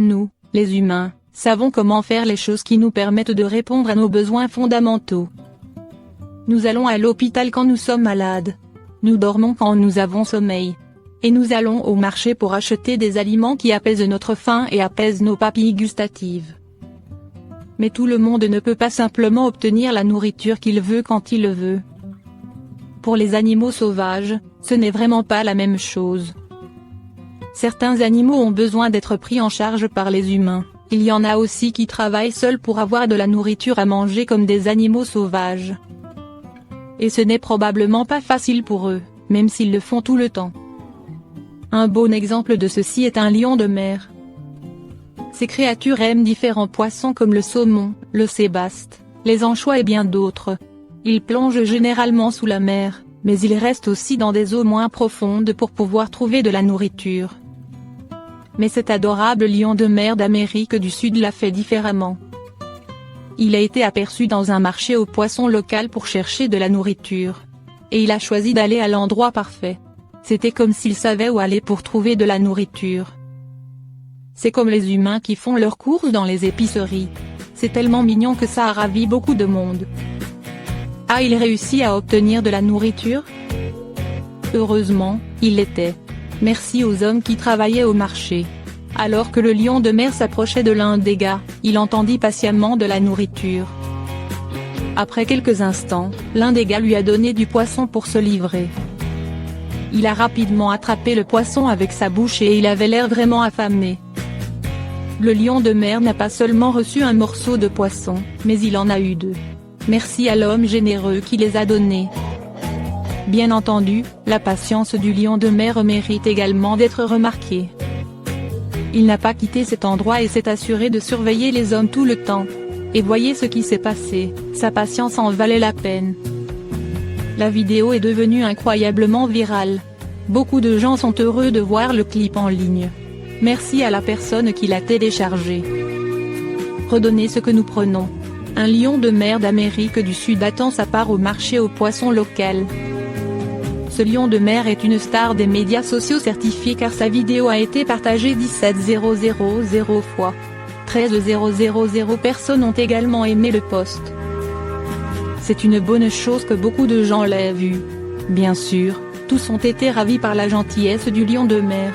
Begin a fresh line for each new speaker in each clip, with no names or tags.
Nous, les humains, savons comment faire les choses qui nous permettent de répondre à nos besoins fondamentaux. Nous allons à l'hôpital quand nous sommes malades. Nous dormons quand nous avons sommeil. Et nous allons au marché pour acheter des aliments qui apaisent notre faim et apaisent nos papilles gustatives. Mais tout le monde ne peut pas simplement obtenir la nourriture qu'il veut quand il le veut. Pour les animaux sauvages, ce n'est vraiment pas la même chose. Certains animaux ont besoin d'être pris en charge par les humains. Il y en a aussi qui travaillent seuls pour avoir de la nourriture à manger comme des animaux sauvages. Et ce n'est probablement pas facile pour eux, même s'ils le font tout le temps. Un bon exemple de ceci est un lion de mer. Ces créatures aiment différents poissons comme le saumon, le sébaste, les anchois et bien d'autres. Ils plongent généralement sous la mer, mais ils restent aussi dans des eaux moins profondes pour pouvoir trouver de la nourriture. Mais cet adorable lion de mer d'Amérique du Sud l'a fait différemment. Il a été aperçu dans un marché aux poissons local pour chercher de la nourriture. Et il a choisi d'aller à l'endroit parfait. C'était comme s'il savait où aller pour trouver de la nourriture. C'est comme les humains qui font leurs courses dans les épiceries. C'est tellement mignon que ça a ravi beaucoup de monde. A-t-il réussi à obtenir de la nourriture? Heureusement, il l'était. Merci aux hommes qui travaillaient au marché. Alors que le lion de mer s'approchait de l'un des gars, il entendit patiemment de la nourriture. Après quelques instants, l'un des gars lui a donné du poisson pour se livrer. Il a rapidement attrapé le poisson avec sa bouche et il avait l'air vraiment affamé. Le lion de mer n'a pas seulement reçu un morceau de poisson, mais il en a eu deux. Merci à l'homme généreux qui les a donnés. Bien entendu, la patience du lion de mer mérite également d'être remarquée. Il n'a pas quitté cet endroit et s'est assuré de surveiller les hommes tout le temps. Et voyez ce qui s'est passé, sa patience en valait la peine. La vidéo est devenue incroyablement virale. Beaucoup de gens sont heureux de voir le clip en ligne. Merci à la personne qui l'a téléchargé. Redonnez ce que nous prenons. Un lion de mer d'Amérique du Sud attend sa part au marché aux poissons local. Ce lion de mer est une star des médias sociaux certifiés car sa vidéo a été partagée 17 000 fois. 13 000 personnes ont également aimé le post. C'est une bonne chose que beaucoup de gens l'aient vu. Bien sûr, tous ont été ravis par la gentillesse du lion de mer.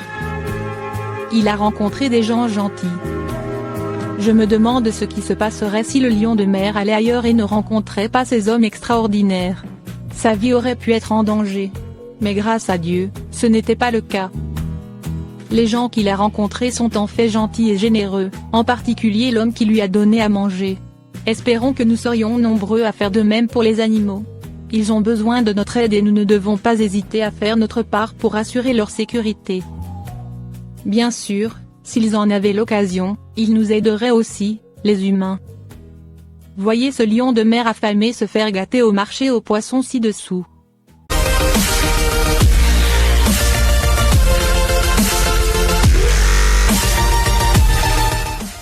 Il a rencontré des gens gentils. Je me demande ce qui se passerait si le lion de mer allait ailleurs et ne rencontrait pas ces hommes extraordinaires. Sa vie aurait pu être en danger. Mais grâce à Dieu, ce n'était pas le cas. Les gens qu'il a rencontrés sont en fait gentils et généreux, en particulier l'homme qui lui a donné à manger. Espérons que nous serions nombreux à faire de même pour les animaux. Ils ont besoin de notre aide et nous ne devons pas hésiter à faire notre part pour assurer leur sécurité. Bien sûr, s'ils en avaient l'occasion, ils nous aideraient aussi, les humains. Voyez ce lion de mer affamé se faire gâter au marché aux poissons ci-dessous.